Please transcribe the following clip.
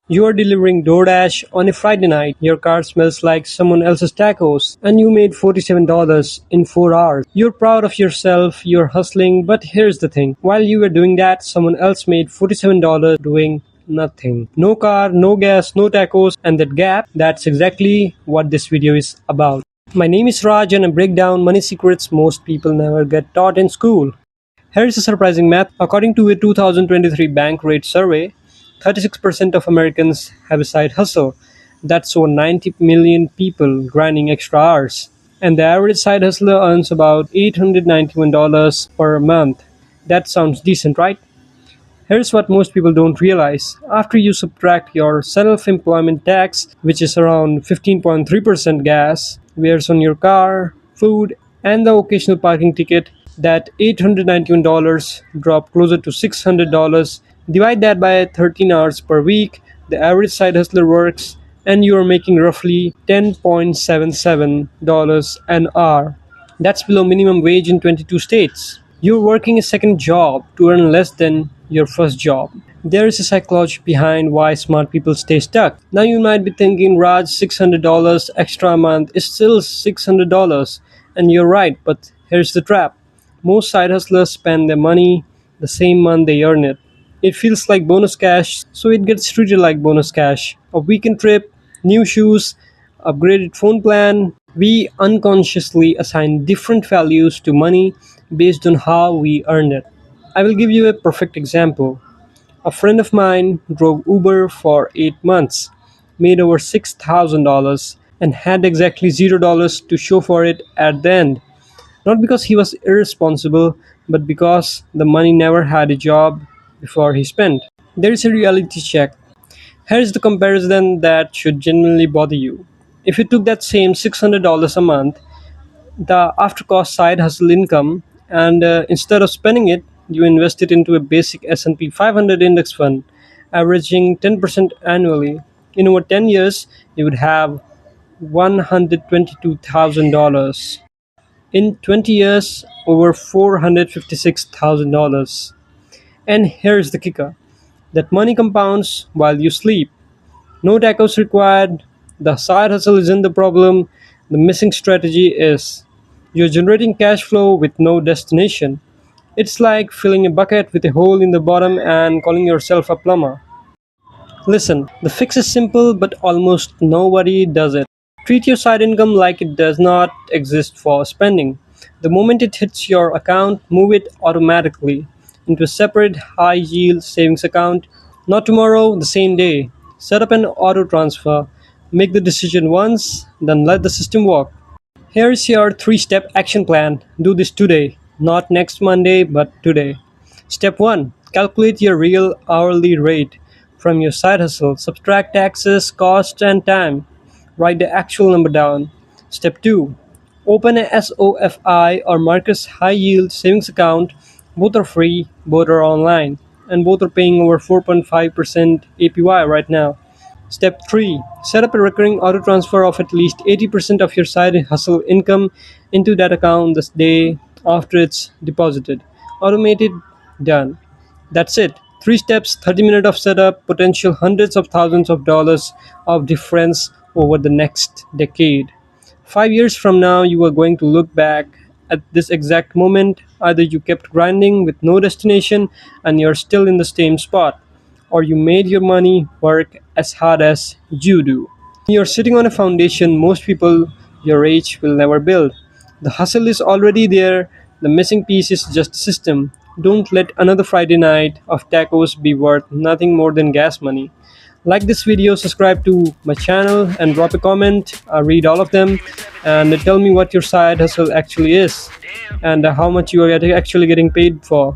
You are delivering DoorDash on a Friday night. Your car smells like someone else's tacos, and you made $47 in 4 hours. You're proud of yourself, you're hustling, but here's the thing. While you were doing that, someone else made $47 doing nothing. No car, no gas, no tacos, and that gap, that's exactly what this video is about. My name is Raj and I break down money secrets most people never get taught in school. Here is a surprising math. According to a 2023 bank rate survey, 36% of Americans have a side hustle. That's over 90 million people grinding extra hours. And the average side hustler earns about $891 per month. That sounds decent, right? Here's what most people don't realize. After you subtract your self-employment tax, which is around 15.3% gas, wears on your car, food, and the occasional parking ticket, that $891 drop closer to $600. Divide that by 13 hours per week, the average side hustler works, and you are making roughly $10.77 an hour. That's below minimum wage in 22 states. You're working a second job to earn less than your first job. There is a psychology behind why smart people stay stuck. Now you might be thinking, Raj, $600 extra a month is still $600. And you're right, but here's the trap. Most side hustlers spend their money the same month they earn it. It feels like bonus cash, so it gets treated like bonus cash. A weekend trip, new shoes, upgraded phone plan. We unconsciously assign different values to money based on how we earn it. I will give you a perfect example. A friend of mine drove Uber for 8 months, made over $6,000, and had exactly $0 to show for it at the end. Not because he was irresponsible, but because the money never had a job before he spent. There is a reality check. Here is the comparison that should genuinely bother you. If you took that same $600 a month, the after cost side hustle income, and instead of spending it, you invest it into a basic S&P 500 index fund, averaging 10% annually. In over 10 years, you would have $122,000. In 20 years, over $456,000. And here's the kicker. That money compounds while you sleep. No tacos required. The side hustle isn't the problem. The missing strategy is you're generating cash flow with no destination. It's like filling a bucket with a hole in the bottom and calling yourself a plumber. Listen, the fix is simple, but almost nobody does it. Treat your side income like it does not exist for spending. The moment it hits your account, move it automatically into a separate high yield savings account. Not tomorrow, the same day. Set up an auto transfer. Make the decision once, then let the system work. Here is your 3-step action plan. Do this today, not next Monday, but today. Step 1. Calculate your real hourly rate from your side hustle. Subtract taxes, costs, and time. Write the actual number down. Step 2. Open a SOFI or Marcus High Yield Savings Account. Both are free, both are online, and both are paying over 4.5% APY right now. Step 3. Set up a recurring auto transfer of at least 80% of your side hustle income into that account the day after it's deposited. Automated, done. That's it. 3 steps, 30 minutes of setup, potential hundreds of thousands of dollars of difference over the next decade. 5 years from now, you are going to look back at this exact moment. Either you kept grinding with no destination and you're still in the same spot, or you made your money work as hard as you do. You're sitting on a foundation most people your age will never build. The hustle is already there, the missing piece is just a system. Don't let another Friday night of tacos be worth nothing more than gas money. Like this video, subscribe to my channel, and drop a comment. I read all of them, and tell me what your side hustle actually is and how much you are actually getting paid for.